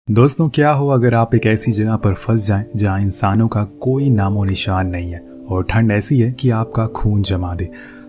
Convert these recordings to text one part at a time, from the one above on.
दोस्तों, क्या हो अगर आप एक ऐसी जगह पर फंस जाएं जहां इंसानों का कोई नामो निशान नहीं है और ठंड ऐसी है कि आपका खून जमा दे।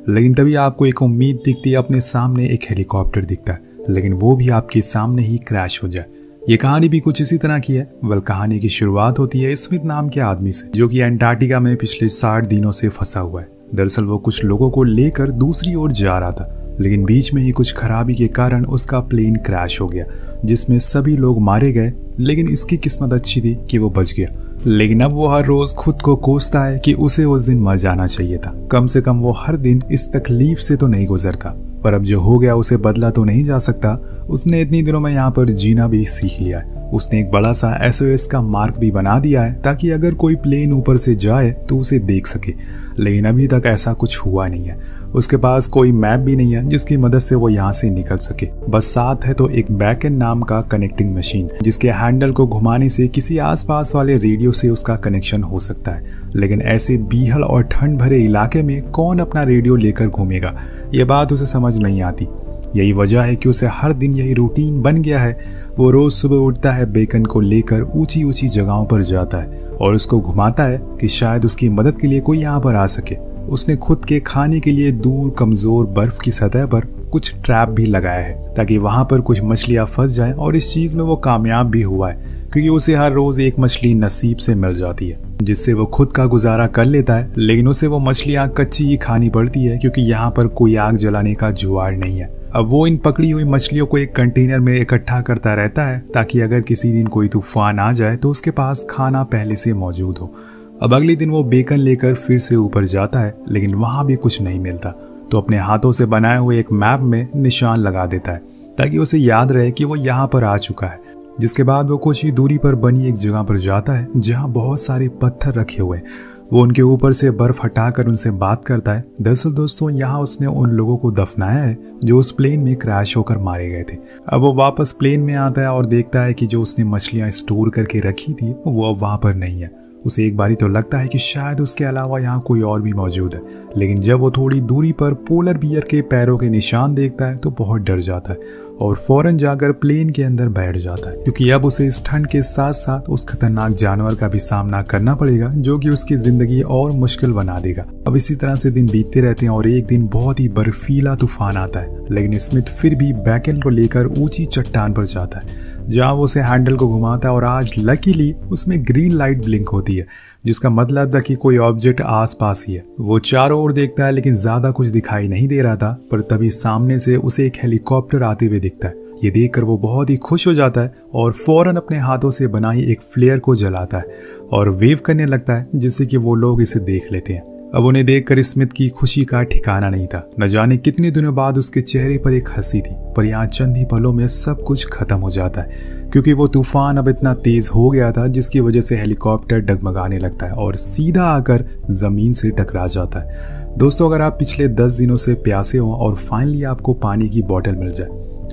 लेकिन तभी आपको एक उम्मीद दिखती है, अपने सामने एक हेलीकॉप्टर दिखता है, लेकिन वो भी आपके सामने ही क्रैश हो जाए। ये कहानी भी कुछ इसी तरह की है। कहानी की शुरुआत होती है स्मिथ नाम के आदमी से, जो कि अंटार्कटिका में पिछले 60 दिनों से फंसा हुआ है। दरअसल वो कुछ लोगों को लेकर दूसरी ओर जा रहा था, लेकिन बीच में ही कुछ खराबी के कारण उसका प्लेन क्रैश हो गया, जिसमें सभी लोग मारे गए। लेकिन इसकी किस्मत अच्छी थी कि वो बच गया। लेकिन अब वो हर रोज खुद को कोसता है कि उसे उस दिन मर जाना चाहिए था। कम से कम वो हर दिन इस तकलीफ से तो नहीं गुजरता, पर अब जो हो गया उसे बदला तो नहीं जा सकता। उसने इतनी दिनों में यहाँ पर जीना भी सीख लिया है। उसने एक बड़ा सा SOS का मार्क भी बना दिया है, ताकि अगर कोई प्लेन ऊपर से जाए तो उसे देख सके। लेकिन अभी तक ऐसा कुछ हुआ नहीं है। उसके पास कोई मैप भी नहीं है जिसकी मदद से वो यहाँ से निकल सके। बस साथ है तो एक बैकन नाम का कनेक्टिंग मशीन, जिसके हैंडल को घुमाने से किसी आसपास वाले रेडियो से उसका कनेक्शन हो सकता है। लेकिन ऐसे बीहड़ और ठंड भरे इलाके में कौन अपना रेडियो लेकर घूमेगा, ये बात उसे समझ नहीं आती। यही वजह है कि उसे हर दिन यही रूटीन बन गया है। वो रोज सुबह उठता है, बेकन को लेकर ऊंची ऊंची जगहों पर जाता है और उसको घुमाता है कि शायद उसकी मदद के लिए कोई यहाँ पर आ सके। उसने खुद के खाने के लिए दूर कमजोर बर्फ की सतह पर कुछ ट्रैप भी लगाया है, ताकि वहां पर कुछ मछलियां फंस जाएं। और इस चीज में वो कामयाब भी हुआ है, क्योंकि उसे हर रोज एक मछली नसीब से मिल जाती है, जिससे वो खुद का गुजारा कर लेता है। लेकिन उसे वो मछलियां कच्ची ही खानी पड़ती है, क्योंकि यहाँ पर कोई आग जलाने का जुगाड़ नहीं है। अब वो इन पकड़ी हुई मछलियों को एक कंटेनर में इकट्ठा करता रहता है, ताकि अगर किसी दिन कोई तूफान आ जाए तो उसके पास खाना पहले से मौजूद हो। अब अगले दिन वो बेकन लेकर फिर से ऊपर जाता है, लेकिन वहां भी कुछ नहीं मिलता। तो अपने हाथों से बनाए हुए एक मैप में निशान लगा देता है, ताकि उसे याद रहे कि वो यहाँ पर आ चुका है। जिसके बाद वो कुछ ही दूरी पर बनी एक जगह पर जाता है, जहाँ बहुत सारे पत्थर रखे हुए हैं। वो उनके ऊपर से बर्फ हटाकर उनसे बात करता है। दरअसल दोस्तों, यहाँ उसने उन लोगों को दफनाया है जो उस प्लेन में क्रैश होकर मारे गए थे। अब वो वापस प्लेन में आता है और देखता है कि जो उसने मछलियां स्टोर करके रखी थी वो अब वहां पर नहीं है। उसे एक बारी तो लगता है कि शायद उसके अलावा यहाँ कोई और भी मौजूद है, लेकिन जब वो थोड़ी दूरी पर पोलर बियर के पैरों के निशान देखता है तो बहुत डर जाता है और फौरन जाकर प्लेन के अंदर बैठ जाता है, क्योंकि अब उसे इस ठंड के साथ साथ उस खतरनाक जानवर का भी सामना करना पड़ेगा, जो कि उसकी जिंदगी और मुश्किल बना देगा। अब इसी तरह से दिन बीतते रहते हैं और एक दिन बहुत ही बर्फीला तूफान आता है। लेकिन स्मिथ फिर भी बैकन को लेकर ऊंची चट्टान पर जाता है, जहाँ वो उसे हैंडल को घुमाता है और आज लकीली उसमें ग्रीन लाइट ब्लिंक होती है, जिसका मतलब था कि कोई ऑब्जेक्ट आसपास ही है। वो चारों ओर देखता है, लेकिन ज्यादा कुछ दिखाई नहीं दे रहा था। पर तभी सामने से उसे एक हेलीकॉप्टर आते हुए दिखता है। ये देखकर वो बहुत ही खुश हो जाता है और फौरन अपने हाथों से बनाई एक फ्लेयर को जलाता है और वेव करने लगता है, जिससे कि वो लोग इसे देख लेते हैं। अब उन्हें देखकर स्मिथ की खुशी का ठिकाना नहीं था। न जाने कितने दिनों बाद उसके चेहरे पर एक हंसी थी, पर यहाँ चंद ही पलों में सब कुछ खत्म हो जाता है, क्योंकि वो तूफान अब इतना तेज हो गया था, जिसकी वजह से हेलीकॉप्टर डगमगाने लगता है और सीधा आकर जमीन से टकरा जाता है। दोस्तों, अगर आप पिछले 10 दिनों से प्यासे हो और फाइनली आपको पानी की बोतल मिल जाए,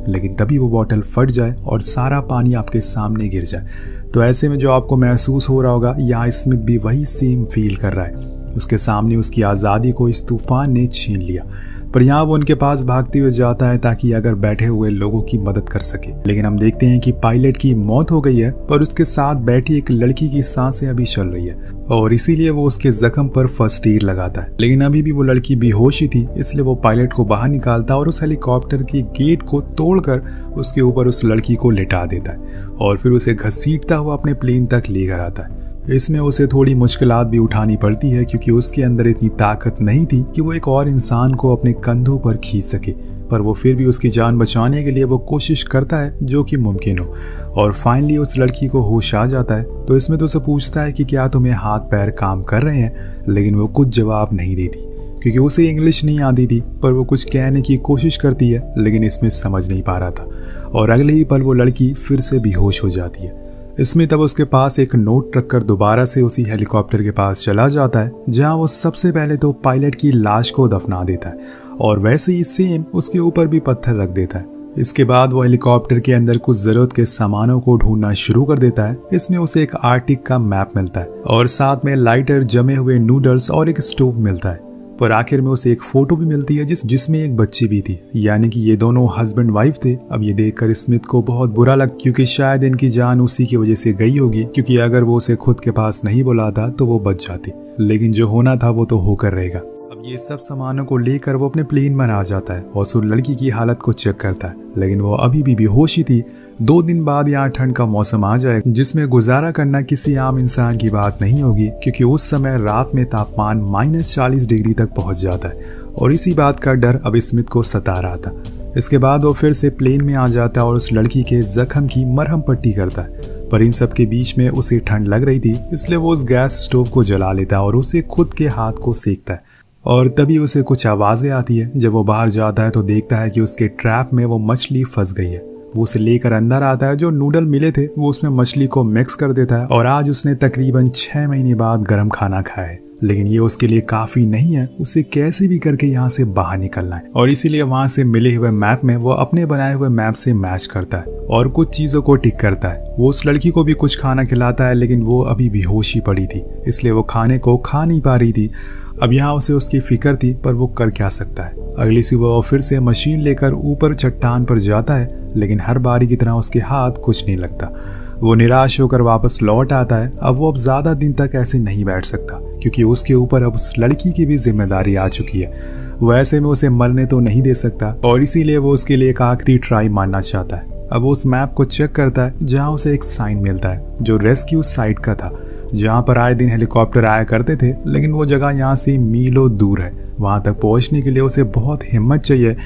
लेकिन तभी वो बोतल फट जाए और सारा पानी आपके सामने गिर जाए, तो ऐसे में जो आपको महसूस हो रहा होगा, यहाँ स्मिथ भी वही सेम फील कर रहा है। उसके सामने उसकी आज़ादी को इस तूफान ने छीन लिया, पर यहाँ वो उनके पास भागते हुए जाता है ताकि अगर बैठे हुए लोगों की मदद कर सके। लेकिन हम देखते हैं कि पायलट की मौत हो गई है, पर उसके साथ बैठी एक लड़की की सांसें अभी चल रही है और इसीलिए वो उसके जख्म पर फर्स्ट एड लगाता है। लेकिन अभी भी वो लड़की बेहोश ही थी, इसलिए वो पायलट को बाहर निकालता और उस हेलीकॉप्टर के गेट को तोड़कर उसके ऊपर उस लड़की को लिटा देता है और फिर उसे घसीटता हुआ अपने प्लेन तक लेकर आता है। इसमें उसे थोड़ी मुश्किलात भी उठानी पड़ती है, क्योंकि उसके अंदर इतनी ताकत नहीं थी कि वो एक और इंसान को अपने कंधों पर खींच सके। पर वो फिर भी उसकी जान बचाने के लिए वो कोशिश करता है जो कि मुमकिन हो। और फाइनली उस लड़की को होश आ जाता है, तो इसमें तो उसे पूछता है कि क्या तुम्हें हाथ पैर काम कर रहे हैं, लेकिन वो कुछ जवाब नहीं देती, क्योंकि उसे इंग्लिश नहीं आती थी। पर वो कुछ कहने की कोशिश करती है, लेकिन इसमें समझ नहीं पा रहा था और अगले ही पल वो लड़की फिर से बेहोश हो जाती है। इसमें तब उसके पास एक नोट रखकर दोबारा से उसी हेलीकॉप्टर के पास चला जाता है, जहां वो सबसे पहले तो पायलट की लाश को दफना देता है और वैसे ही सेम उसके ऊपर भी पत्थर रख देता है। इसके बाद वो हेलीकॉप्टर के अंदर कुछ जरूरत के सामानों को ढूंढना शुरू कर देता है। इसमें उसे एक आर्टिक का मैप मिलता है और साथ में लाइटर, जमे हुए नूडल्स और एक स्टोव मिलता है। पर आखिर में उसे एक फोटो भी मिलती है जिसमें एक बच्ची भी थी, यानी कि ये दोनों हस्बैंड वाइफ थे। अब ये देखकर स्मिथ को बहुत बुरा लगा, क्योंकि शायद इनकी जान उसी की वजह से गई होगी, क्योंकि अगर वो उसे खुद के पास नहीं बुलाता तो वो बच जाती, लेकिन जो होना था वो तो होकर रहेगा। अब ये सब सामानों को लेकर वो अपने प्लेन में आ जाता है और उस लड़की की हालत को चेक करता है, लेकिन वो अभी भी बेहोश ही थी। 2 दिन बाद यहाँ ठंड का मौसम आ जाएगा, जिसमें गुजारा करना किसी आम इंसान की बात नहीं होगी, क्योंकि उस समय रात में तापमान -40 डिग्री तक पहुंच जाता है और इसी बात का डर अब स्मिथ को सता रहा था। इसके बाद वो फिर से प्लेन में आ जाता है और उस लड़की के जख्म की मरहम पट्टी करता है। पर इन सब के बीच में उसे ठंड लग रही थी, इसलिए वो उस गैस स्टोव को जला लेता है और उसे खुद के हाथ को सेकता है। और तभी उसे कुछ आवाज़ें आती है। जब वो बाहर जाता है तो देखता है कि उसके ट्रैप में वो मछली फंस गई है। वो उसे लेकर अंदर आता है, जो नूडल मिले थे वो उसमें मछली को मिक्स कर देता है और आज उसने तकरीबन 6 महीने बाद गर्म खाना खाया है। लेकिन ये उसके लिए काफ़ी नहीं है, उसे कैसे भी करके यहाँ से बाहर निकलना है और इसीलिए वहाँ से मिले हुए मैप में वो अपने बनाए हुए मैप से मैच करता है और कुछ चीज़ों को टिक करता है। वो उस लड़की को भी कुछ खाना खिलाता है, लेकिन वो अभी बेहोश ही पड़ी थी, इसलिए वो खाने को खा नहीं पा रही थी। अब यहाँ उसे उसकी फिक्र थी, पर वो कर क्या सकता है। अगली सुबह वो फिर से मशीन लेकर ऊपर चट्टान पर जाता है, लेकिन हर बारी की तरह उसके हाथ कुछ नहीं लगता। वो निराश होकर वापस लौट आता है। अब वो ज़्यादा दिन तक ऐसे नहीं बैठ सकता, क्योंकि उसके ऊपर अब उस लड़की की भी जिम्मेदारी आ चुकी है। वो ऐसे में उसे मरने तो नहीं दे सकता और इसीलिए वो उसके लिए एक आखिरी ट्राई मारना चाहता है। अब वो उस मैप को चेक करता है, जहाँ उसे एक साइन मिलता है जो रेस्क्यू साइट का था, जहाँ पर आए दिन हेलीकॉप्टर आया करते थे, लेकिन वो जगह यहाँ से मीलों दूर है। वहाँ तक पहुँचने के लिए उसे बहुत हिम्मत चाहिए,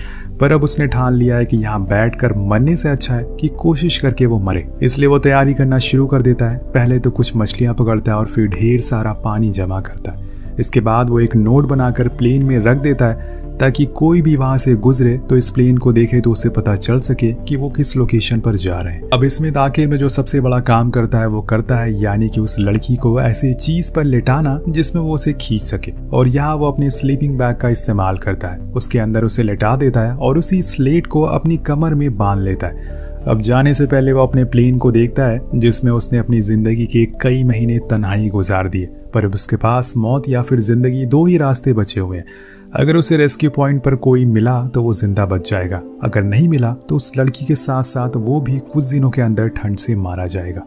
पर अब उसने ठान लिया है कि यहाँ बैठकर मरने से अच्छा है कि कोशिश करके वो मरे। इसलिए वो तैयारी करना शुरू कर देता है। पहले तो कुछ मछलियाँ पकड़ता है और फिर ढेर सारा पानी जमा करता है। इसके बाद वो एक नोट बनाकर प्लेन में रख देता है, ताकि कोई भी वहां से गुजरे तो इस प्लेन को देखे तो उसे पता चल सके कि वो किस लोकेशन पर जा रहे हैं। अब इसमें आखिर में जो सबसे बड़ा काम करता है वो करता है, यानी कि उस लड़की को ऐसी चीज पर लेटाना जिसमें वो उसे खींच सके, और यहाँ वो अपने स्लीपिंग बैग का इस्तेमाल करता है। उसके अंदर उसे लेटा देता है और उसी स्लेट को अपनी कमर में बांध लेता है। अब जाने से पहले वो अपने प्लेन को देखता है, जिसमें उसने अपनी जिंदगी के कई महीने तन्हाई गुजार दिए, पर अब उसके पास मौत या फिर जिंदगी 2 ही रास्ते बचे हुए हैं। अगर उसे रेस्क्यू पॉइंट पर कोई मिला तो वो जिंदा बच जाएगा, अगर नहीं मिला तो उस लड़की के साथ साथ वो भी कुछ दिनों के अंदर ठंड से मारा जाएगा,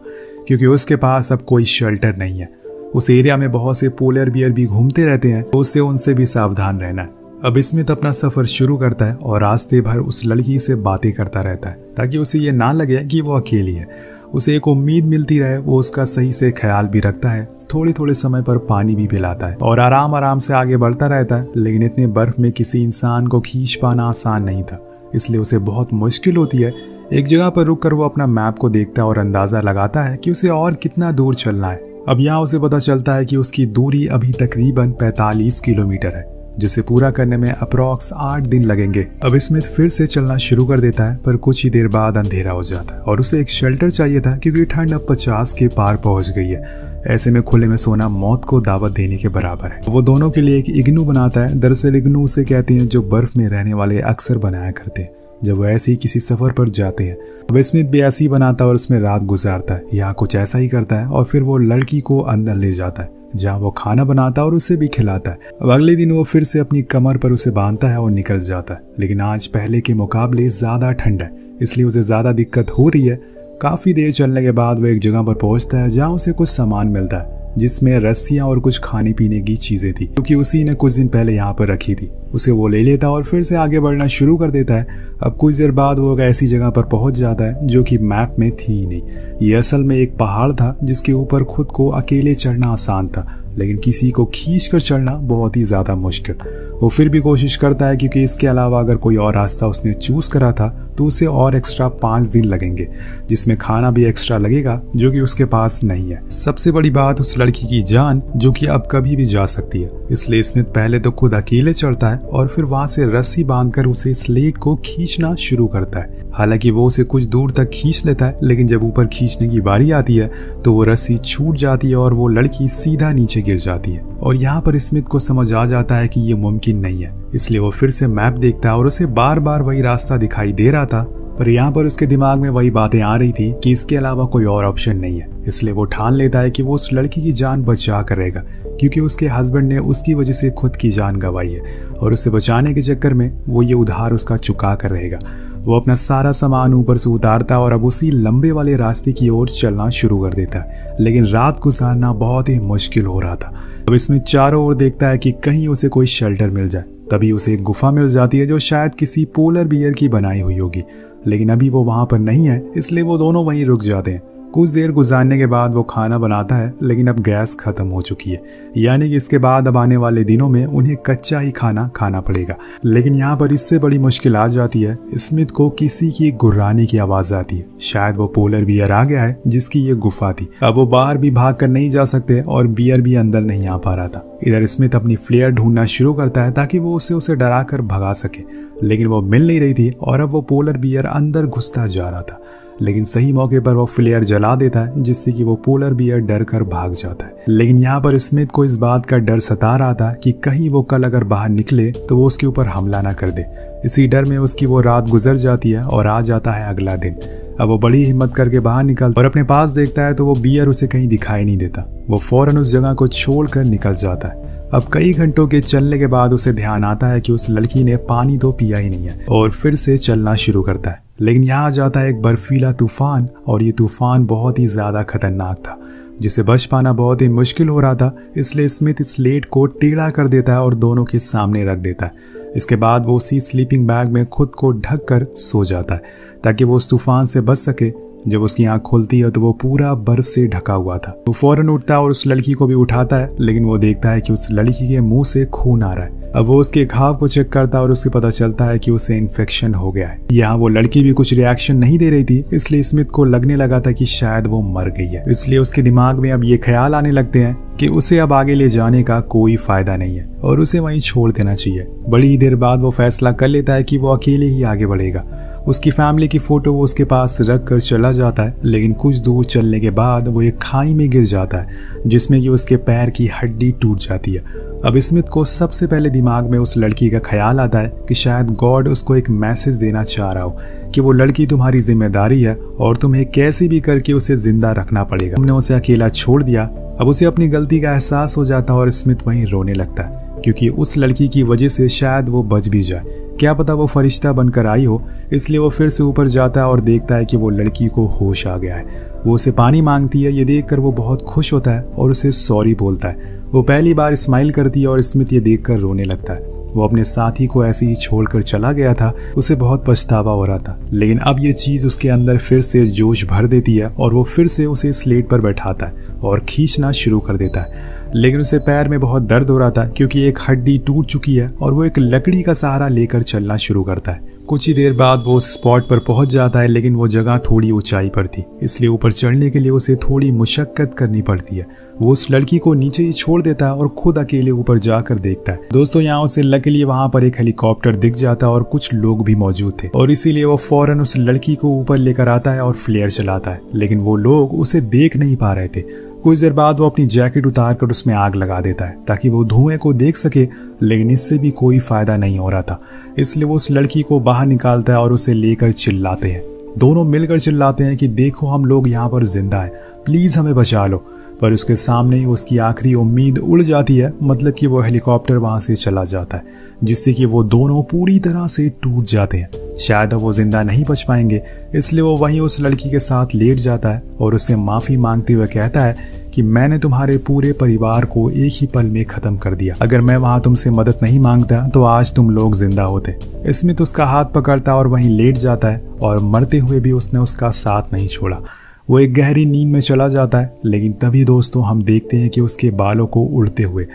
क्योंकि उसके पास अब कोई शेल्टर नहीं है। उस एरिया में बहुत से पोलर बियर भी घूमते रहते हैं, तो उससे उनसे भी सावधान रहना है। अब स्मिथ अपना सफर शुरू करता है और रास्ते भर उस लड़की से बातें करता रहता है, ताकि उसे ये ना लगे कि वो अकेली है। उसे एक उम्मीद मिलती रहे। वो उसका सही से ख्याल भी रखता है, थोड़े थोड़े समय पर पानी भी पिलाता है और आराम आराम से आगे बढ़ता रहता है। लेकिन इतने बर्फ में किसी इंसान को खींच पाना आसान नहीं था, इसलिए उसे बहुत मुश्किल होती है। एक जगह पर रुककर वो अपना मैप को देखता है और अंदाजा लगाता है कि उसे और कितना दूर चलना है। अब यहाँ उसे पता चलता है कि उसकी दूरी अभी तकरीबन 45 किलोमीटर है, जिसे पूरा करने में अप्रॉक्स 8 दिन लगेंगे। अब स्मिथ फिर से चलना शुरू कर देता है, पर कुछ ही देर बाद अंधेरा हो जाता है और उसे एक शेल्टर चाहिए था, क्योंकि ठंड अब 50 के पार पहुंच गई है। ऐसे में खुले में सोना मौत को दावत देने के बराबर है। वो दोनों के लिए एक इग्नू बनाता है। दरअसल इग्नू उसे कहते हैं जो बर्फ में रहने वाले अक्सर बनाया करते हैं जब वो ऐसे ही किसी सफर पर जाते हैं। अब स्मिथ भी ऐसे ही बनाता है और उसमें रात गुजारता है। यहाँ कुछ ऐसा ही करता है और फिर वो लड़की को अंदर ले जाता है, जहाँ वो खाना बनाता है और उसे भी खिलाता है। अब अगले दिन वो फिर से अपनी कमर पर उसे बांधता है और निकल जाता है। लेकिन आज पहले के मुकाबले ज्यादा ठंड है, इसलिए उसे ज्यादा दिक्कत हो रही है। काफी देर चलने के बाद वो एक जगह पर पहुंचता है, जहाँ उसे कुछ सामान मिलता है, जिसमें रस्सियां और कुछ खाने पीने की चीजें थी, क्योंकि उसी ने कुछ दिन पहले यहाँ पर रखी थी। उसे वो ले लेता और फिर से आगे बढ़ना शुरू कर देता है। अब कुछ देर बाद वो ऐसी जगह पर पहुंच जाता है जो कि मैप में थी ही नहीं। ये असल में एक पहाड़ था, जिसके ऊपर खुद को अकेले चढ़ना आसान था, लेकिन किसी को खींच कर चढ़ना बहुत ही ज्यादा मुश्किल। वो फिर भी कोशिश करता है, क्योंकि इसके अलावा अगर कोई और रास्ता उसने चूज करा था तो उसे और एक्स्ट्रा 5 दिन लगेंगे, जिसमें खाना भी एक्स्ट्रा लगेगा, जो कि उसके पास नहीं है। सबसे बड़ी बात उस लड़की की जान, जो कि अब कभी भी जा सकती है। इसलिए स्मिथ पहले तो खुद अकेले चढ़ता है और फिर वहां से रस्सी बांधकर उसे स्लेट को खींचना शुरू करता है। हालांकि वो उसे कुछ दूर तक खींच लेता है, लेकिन जब ऊपर खींचने की बारी आती है तो वो रस्सी छूट जाती है और वो लड़की सीधा नीचे गिर जाती है। और यहाँ पर स्मिथ को समझ आ जाता है कि ये मुमकिन नहीं है, इसलिए वो फिर से मैप देखता है और उसे बार बार वही रास्ता दिखाई दे रहा था, पर यहाँ पर उसके दिमाग में वही बातें आ रही थी कि इसके अलावा कोई और ऑप्शन नहीं है। इसलिए वो ठान लेता है कि वो उस लड़की की जान बचा कर रहेगा, क्योंकि उसके हस्बैंड ने उसकी वजह से खुद की जान गंवाई है और उसे बचाने के चक्कर में वो ये उधार उसका चुका कर रहेगा। वो अपना सारा सामान ऊपर से उतारता और अब उसी लंबे वाले रास्ते की ओर चलना शुरू कर देता है, लेकिन रात गुजारना बहुत ही मुश्किल हो रहा था। अब इसमें चारों ओर देखता है कि कहीं उसे कोई शेल्टर मिल जाए। तभी उसे एक गुफा मिल जाती है जो शायद किसी पोलर बियर की बनाई हुई होगी, लेकिन अभी वो वहां पर नहीं है, इसलिए वो दोनों वहीं रुक जाते हैं। कुछ देर गुजारने के बाद वो खाना बनाता है, लेकिन अब गैस खत्म हो चुकी है, यानी कि इसके बाद अब आने वाले दिनों में उन्हें कच्चा ही खाना खाना पड़ेगा। लेकिन यहाँ पर इससे बड़ी मुश्किल आ जाती है। स्मिथ को किसी की गुर्राने की आवाज आती है। शायद वो पोलर बियर आ गया है जिसकी ये गुफा थी। अब वो बाहर भी भाग कर नहीं जा सकते और बियर भी अंदर नहीं आ पा रहा था। इधर स्मिथ अपनी फ्लेयर ढूंढना शुरू करता है ताकि वो उसे डरा कर भगा सके, लेकिन वो मिल नहीं रही थी और अब वो पोलर बियर अंदर घुसता जा रहा था। लेकिन सही मौके पर वो फ्लेयर जला देता है, जिससे कि वो पोलर बियर डर कर भाग जाता है। लेकिन यहाँ पर स्मिथ को इस बात का डर सता रहा था कि कहीं वो कल अगर बाहर निकले तो वो उसके ऊपर हमला ना कर दे। इसी डर में उसकी वो रात गुजर जाती है और आ जाता है अगला दिन। अब वो बड़ी हिम्मत करके बाहर निकलता और अपने पास देखता है तो वो बियर उसे कहीं दिखाई नहीं देता। वो फौरन उस जगह को छोड़कर निकल जाता है। अब कई घंटों के चलने के बाद उसे ध्यान आता है कि उस लड़की ने पानी तो पिया ही नहीं है और फिर से चलना शुरू करता है। लेकिन यहाँ आ जाता है एक बर्फीला तूफान और ये तूफान बहुत ही ज्यादा खतरनाक था, जिसे बच पाना बहुत ही मुश्किल हो रहा था। इसलिए स्मिथ इस स्लेट को टेढ़ा कर देता है और दोनों के सामने रख देता है। इसके बाद वो उसी स्लीपिंग बैग में खुद को ढक कर सो जाता है ताकि वो उस तूफान से बच सके। जब उसकी आंख खुलती है तो वो पूरा बर्फ से ढका हुआ था। वो फौरन उठता है और उस लड़की को भी उठाता है, लेकिन वो देखता है कि उस लड़की के मुंह से खून आ रहा है। अब वो उसके घाव को चेक करता है और उसे पता चलता है कि उसे इन्फेक्शन हो गया है। यहाँ वो लड़की भी कुछ रिएक्शन नहीं दे रही थी, इसलिए स्मिथ को लगने लगा था कि शायद वो मर गई है। इसलिए उसके दिमाग में अब ये ख्याल आने लगते हैं कि उसे अब आगे ले जाने का कोई फायदा नहीं है और उसे वहीं छोड़ देना चाहिए। बड़ी ही देर बाद वो फैसला कर लेता है कि वो अकेले ही आगे बढ़ेगा। उसकी फैमिली की फोटो वो उसके पास रख कर चला जाता है, लेकिन कुछ दूर चलने के बाद वो एक खाई में गिर जाता है, जिसमें कि उसके पैर की हड्डी टूट जाती है। अब स्मिथ को सबसे पहले दिमाग में उस लड़की का ख्याल आता है कि शायद गॉड उसको एक मैसेज देना चाह रहा हो कि वो लड़की तुम्हारी जिम्मेदारी है और तुम्हें कैसे भी करके उसे जिंदा रखना पड़ेगा। तुमने उसे अकेला छोड़ दिया। अब उसे अपनी गलती का एहसास हो जाता है और स्मिथ वहीं रोने लगता है, क्योंकि उस लड़की की वजह से शायद वो बच भी जाए। क्या पता वो फरिश्ता बनकर आई हो। इसलिए वो फिर से ऊपर जाता है और देखता है कि वो लड़की को होश आ गया है। वो उसे पानी मांगती है। ये देखकर वो बहुत खुश होता है और उसे सॉरी बोलता है। वो पहली बार स्माइल करती है और स्मिथ ये देखकर रोने लगता है। वो अपने साथी को ऐसे ही छोड़कर चला गया था। उसे बहुत पछतावा हो रहा था, लेकिन अब ये चीज उसके अंदर फिर से जोश भर देती है और वो फिर से उसे स्लेट पर बैठाता है और खींचना शुरू कर देता है। लेकिन उसे पैर में बहुत दर्द हो रहा था, क्योंकि एक हड्डी टूट चुकी है और वो एक लकड़ी का सहारा लेकर चलना शुरू करता है। कुछ ही देर बाद वो उस स्पॉट पर पहुंच जाता है, लेकिन वो जगह थोड़ी ऊंचाई पर थी, इसलिए ऊपर चढ़ने के लिए उसे थोड़ी मुशक्कत करनी पड़ती है। वो उस लड़की को नीचे ही छोड़ देता है और खुद अकेले ऊपर जाकर देखता है। दोस्तों, यहाँ उसे लकीली वहां पर एक हेलीकॉप्टर दिख जाता है और कुछ लोग भी मौजूद थे, और इसीलिए वो फौरन उस लड़की को ऊपर लेकर आता है और फ्लेयर चलाता है। लेकिन वो लोग उसे देख नहीं पा रहे थे। कुछ देर बाद वो अपनी जैकेट उतार कर उसमें आग लगा देता है ताकि वो धुएं को देख सके, लेकिन इससे भी कोई फायदा नहीं हो रहा था। इसलिए वो उस लड़की को बाहर निकालता है और उसे लेकर चिल्लाते हैं। दोनों मिलकर चिल्लाते हैं कि देखो, हम लोग यहाँ पर जिंदा हैं, प्लीज हमें बचा लो। पर उसके सामने ही उसकी आखिरी उम्मीद उड़ जाती है, मतलब कि वो हेलीकॉप्टर वहां से चला जाता है, जिससे कि वो दोनों पूरी तरह से टूट जाते हैं। शायद वो जिंदा नहीं बच पाएंगे, इसलिए वो वहीं उस लड़की के साथ लेट जाता है और उससे माफी मांगते हुए कहता है कि मैंने तुम्हारे पूरे परिवार को एक ही पल में खत्म कर दिया। अगर मैं वहां तुमसे मदद नहीं मांगता तो आज तुम लोग जिंदा होते। स्मिथ उसका हाथ पकड़ता और वहीं लेट जाता है और मरते हुए भी उसने उसका साथ नहीं छोड़ा। वो एक गहरी नींद में चला जाता है, लेकिन तभी दोस्तों हम देखते हैं कि उसके बालों को उड़ते हुए,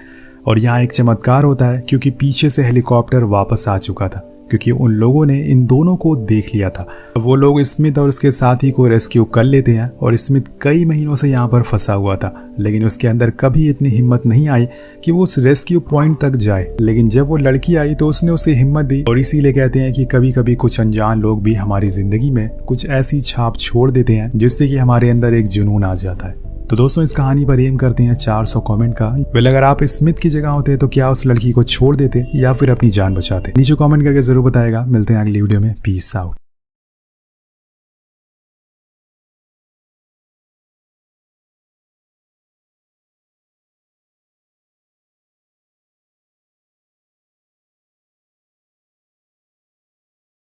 और यहाँ एक चमत्कार होता है क्योंकि पीछे से हेलीकॉप्टर वापस आ चुका था, क्योंकि उन लोगों ने इन दोनों को देख लिया था। वो लोग स्मिथ और उसके साथी को रेस्क्यू कर लेते हैं और स्मिथ कई महीनों से यहाँ पर फंसा हुआ था, लेकिन उसके अंदर कभी इतनी हिम्मत नहीं आई कि वो उस रेस्क्यू पॉइंट तक जाए। लेकिन जब वो लड़की आई तो उसने उसे हिम्मत दी, और इसीलिए कहते हैं कि कभी कभी कुछ अनजान लोग भी हमारी जिंदगी में कुछ ऐसी छाप छोड़ देते हैं जिससे कि हमारे अंदर एक जुनून आ जाता है। तो दोस्तों, इस कहानी पर एम करते हैं 400 कमेंट का। वेल, अगर आप स्मिथ की जगह होते तो क्या उस लड़की को छोड़ देते या फिर अपनी जान बचाते? नीचे कमेंट करके जरूर बताएगा। मिलते हैं अगली वीडियो में। Peace out.